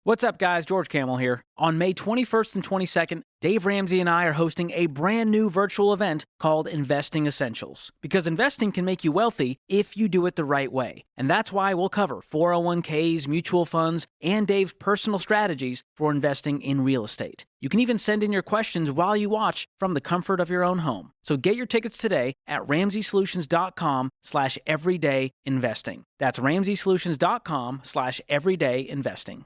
What's up, guys? George Camel here. On May 21st and 22nd, Dave Ramsey and I are hosting a brand new virtual event called Investing Essentials. Because investing can make you wealthy if you do it the right way. And that's why we'll cover 401ks, mutual funds, and Dave's personal strategies for investing in real estate. You can even send in your questions while you watch from the comfort of your own home. So get your tickets today at RamseySolutions.com/everydayinvesting. That's RamseySolutions.com/everydayinvesting.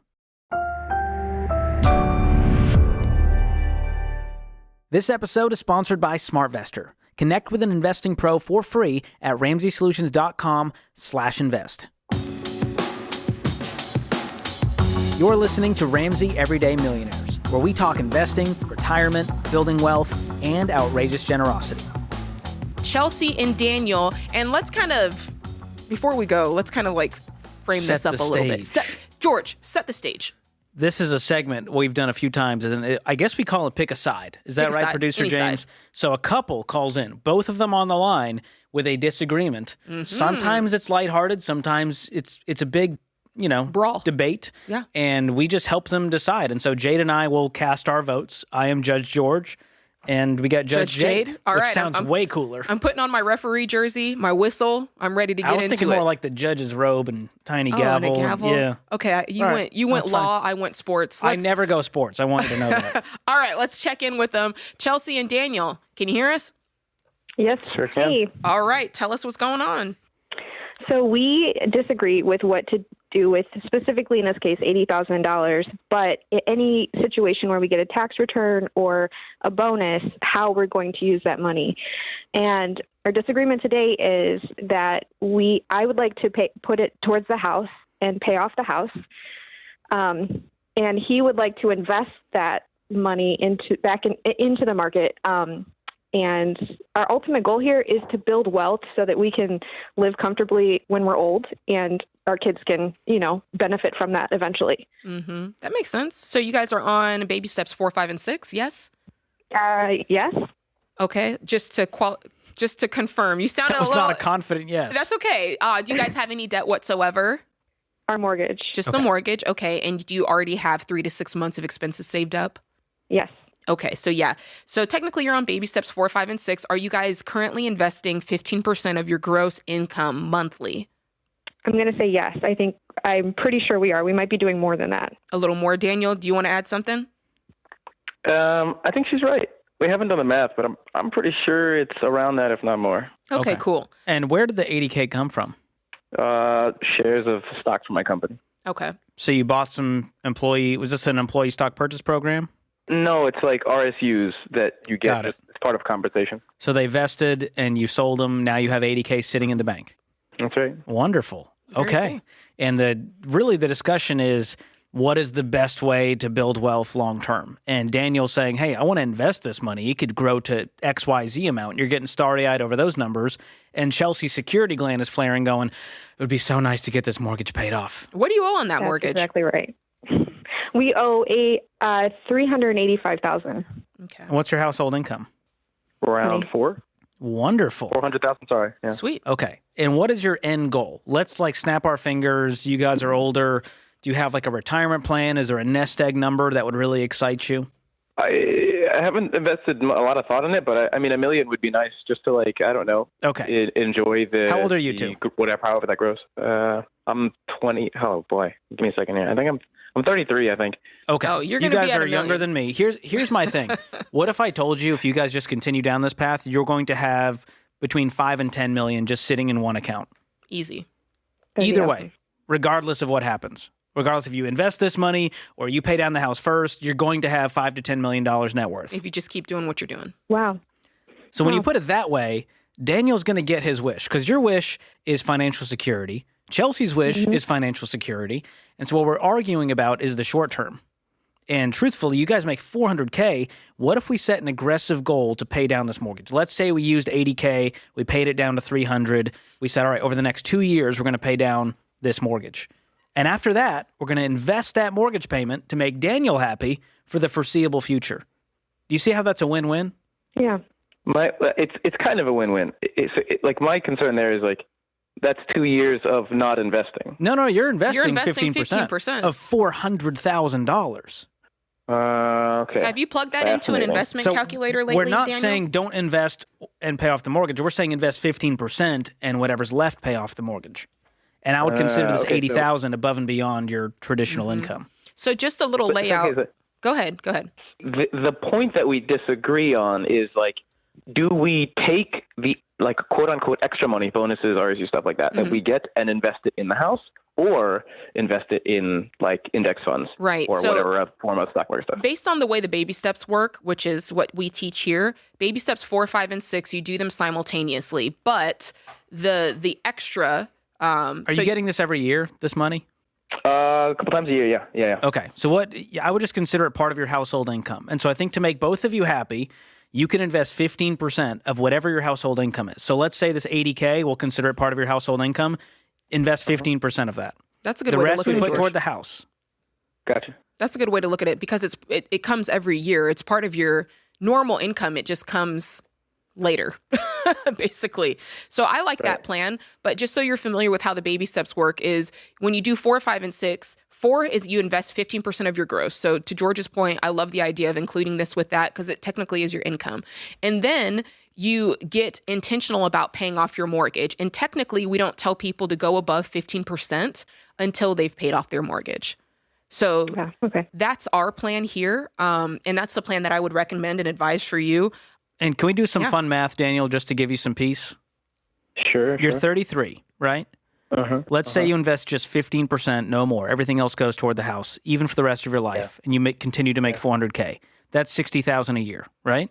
This episode is sponsored by SmartVestor. Connect with an investing pro for free at RamseySolutions.com/invest. You're listening to Ramsey Everyday Millionaires, where we talk investing, retirement, building wealth, and outrageous generosity. Chelsea and Daniel, and let's kind of, before we go, let's kind of like frame this up a little bit. George, set the stage. This is a segment we've done a few times, and I guess we call it Pick a Side. Is that right, Producer James? Side. So a couple calls in, both of them on the line with a disagreement. Mm-hmm. Sometimes it's lighthearted, sometimes it's a big, brawl debate. Yeah. And we just help them decide. And so Jade and I will cast our votes. I am Judge George. And we got Judge Jade. All which right, sounds way cooler. I'm putting on my referee jersey, my whistle. I'm ready to get into it. I was thinking more like the judge's robe and tiny gavel. And a gavel? Yeah. Okay, you went law, I went sports. I never go sports. I want you to know that. All right, let's check in with them. Chelsea and Daniel, can you hear us? Yes, sure can. Hey. All right, tell us what's going on. So we disagree with what to do with, specifically in this case, $80,000, but in any situation where we get a tax return or a bonus, how we're going to use that money. And our disagreement today is that I would like to put it towards the house and pay off the house. And he would like to invest that money into the market. And our ultimate goal here is to build wealth so that we can live comfortably when we're old and our kids can, benefit from that eventually. Mm-hmm. That makes sense. So you guys are on baby steps 4, 5, and 6, yes? Yes. Okay. Just to confirm, you sounded that was not a confident yes. That's okay. Do you guys have any debt whatsoever? Our mortgage. Just the mortgage. Okay. And do you already have 3 to 6 months of expenses saved up? Yes. Okay, so yeah. So technically you're on baby steps 4, 5, and 6. Are you guys currently investing 15% of your gross income monthly? I'm going to say yes. I'm pretty sure we are. We might be doing more than that. A little more. Daniel, do you want to add something? I think she's right. We haven't done the math, but I'm pretty sure it's around that, if not more. Okay, cool. And where did the $80K come from? Shares of stock from my company. Okay. So you bought some was this an employee stock purchase program? No, it's like RSUs that you get as part of compensation. So they vested and you sold them. Now you have $80K sitting in the bank. That's right. Wonderful. Very okay. Cool. And the discussion is, what is the best way to build wealth long term? And Daniel's saying, hey, I want to invest this money. It could grow to XYZ amount. You're getting starry-eyed over those numbers. And Chelsea's security gland is flaring, going, it would be so nice to get this mortgage paid off. What do you owe on that That's mortgage? Exactly right. We owe $385,000. Okay. And what's your household income? Around 4. Wonderful. 400,000. Sorry. Yeah. Sweet. Okay. And what is your end goal? Let's snap our fingers. You guys are older. Do you have a retirement plan? Is there a nest egg number that would really excite you? I haven't invested a lot of thought in it, but $1 million would be nice just to I don't know. Okay. Enjoy the. How old are you two? However that grows. I'm 20. Oh boy. Give me a second here. I think I'm 33, I think. Okay. Oh, you guys are younger than me. Here's my thing. What if I told you if you guys just continue down this path, you're going to have between 5 and 10 million just sitting in one account? Easy. Either way, regardless of what happens. Regardless if you invest this money or you pay down the house first, you're going to have $5 to $10 million net worth. If you just keep doing what you're doing. Wow. So when you put it that way, Daniel's going to get his wish because your wish is financial security. Chelsea's wish is financial security. And so what we're arguing about is the short term. And truthfully, you guys make $400K. What if we set an aggressive goal to pay down this mortgage? Let's say we used $80K. We paid it down to $300. We said, all right, over the next 2 years, we're going to pay down this mortgage. And after that, we're going to invest that mortgage payment to make Daniel happy for the foreseeable future. Do you see how that's a win-win? Yeah. It's kind of a win-win. My concern there is That's 2 years of not investing. No, you're investing, You're investing 15% of $400,000. Okay. Have you plugged that into an investment calculator lately, We're not Daniel? saying don't invest and pay off the mortgage. We're saying invest 15% and whatever's left pay off the mortgage. And I would consider this $80,000 above and beyond your traditional income. So just a little layout. Go ahead. The point that we disagree on is like, do we take the like quote unquote extra money, bonuses, RSU, stuff like that we get and invest it in the house, or invest it in like index funds, right? Or whatever form of stock market stuff. Based on the way the baby steps work, which is what we teach here, baby steps 4, 5, and 6, you do them simultaneously. But the extra. Are you getting this every year? This money? A couple times a year, yeah. Okay, so I would just consider it part of your household income, and so I think to make both of you happy, you can invest 15% of whatever your household income is. So let's say this $80K, we'll consider it part of your household income. Invest 15% of that. That's a good way to look at it. The rest we put George. toward the house. Gotcha. That's a good way to look at it because it comes every year. It's part of your normal income. It just comes later, basically. So I like that plan. But just so you're familiar with how the baby steps work is when you do 4, 5, and 6, 4 is you invest 15% of your gross. So to George's point, I love the idea of including this with that because it technically is your income. And then you get intentional about paying off your mortgage. And technically, we don't tell people to go above 15% until they've paid off their mortgage. So that's our plan here. And that's the plan that I would recommend and advise for you. And can we do some fun math, Daniel, just to give you some peace? Sure. You're 33, right? Let's say you invest just 15%, no more. Everything else goes toward the house, even for the rest of your life, and you continue to make $400K. That's $60,000 a year, right?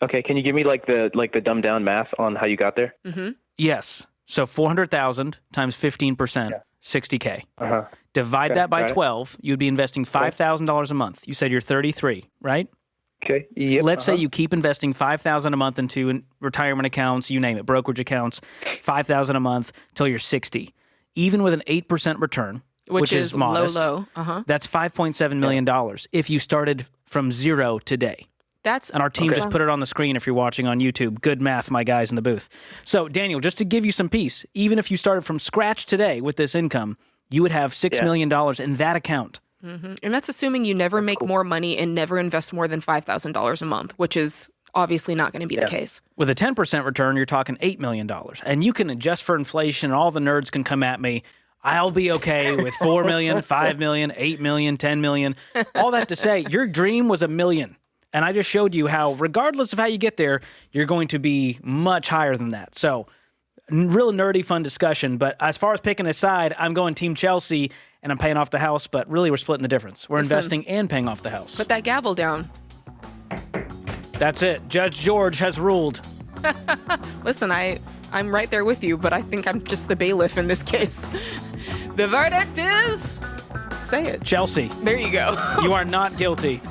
Okay. Can you give me like the dumbed down math on how you got there? Yes. So 400,000 times 15%, $60K. Divide that by 12. You'd be investing $5,000 a month. You said you're 33, right? Okay. Yep. Let's say you keep investing $5,000 a month into retirement accounts, you name it, brokerage accounts, $5,000 a month till you're 60. Even with an 8% return, which is modest, low. That's $5.7 million if you started from zero today. And our team just put it on the screen if you're watching on YouTube. Good math, my guys in the booth. So, Daniel, just to give you some peace, even if you started from scratch today with this income, you would have $6 million in that account. And that's assuming you never make more money and never invest more than $5,000 a month, which is obviously not going to be the case. With a 10% return, you're talking $8 million. And you can adjust for inflation, and all the nerds can come at me. I'll be okay with 4 million, 5 million, 8 million, 10 million. All that to say, your dream was $1 million. And I just showed you how, regardless of how you get there, you're going to be much higher than that. So, real nerdy, fun discussion. But as far as picking a side, I'm going Team Chelsea, and I'm paying off the house. But really, we're splitting the difference. We're investing and paying off the house. Put that gavel down. That's it. Judge George has ruled. Listen, I'm right there with you, but I think I'm just the bailiff in this case. The verdict is... Say it. Chelsea. There you go. You are not guilty.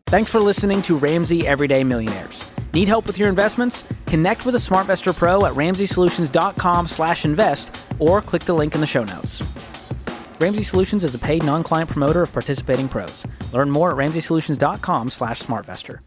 Thanks for listening to Ramsey Everyday Millionaires. Need help with your investments? Connect with a SmartVestor Pro at ramseysolutions.com/invest or click the link in the show notes. Ramsey Solutions is a paid non-client promoter of participating pros. Learn more at ramseysolutions.com/smartvestor.